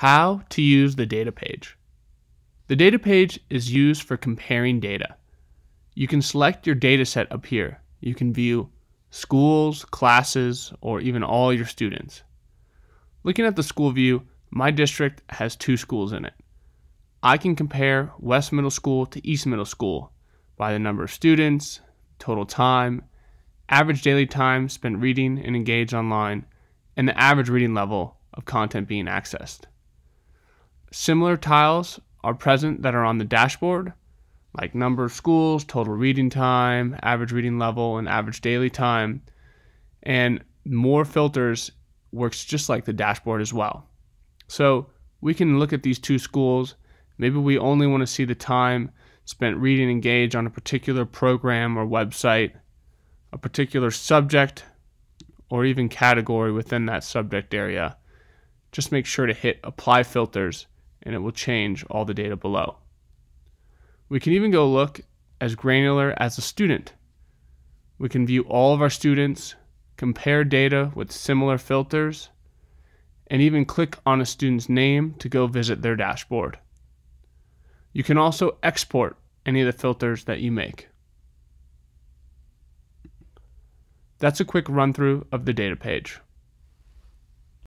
How to use the data page. The data page is used for comparing data. You can select your data set up here. You can view schools, classes, or even all your students. Looking at the school view, my district has 2 schools in it. I can compare West Middle School to East Middle School by the number of students, total time, average daily time spent reading and engaged online, and the average reading level of content being accessed. Similar tiles are present that are on the dashboard, like number of schools, total reading time, average reading level, and average daily time. And more filters works just like the dashboard as well. So we can look at these 2 schools. Maybe we only want to see the time spent reading and engaged on a particular program or website, a particular subject, or even category within that subject area. Just make sure to hit Apply Filters and it will change all the data below. We can even go look as granular as a student. We can view all of our students, compare data with similar filters, and even click on a student's name to go visit their dashboard. You can also export any of the filters that you make. That's a quick run through of the data page.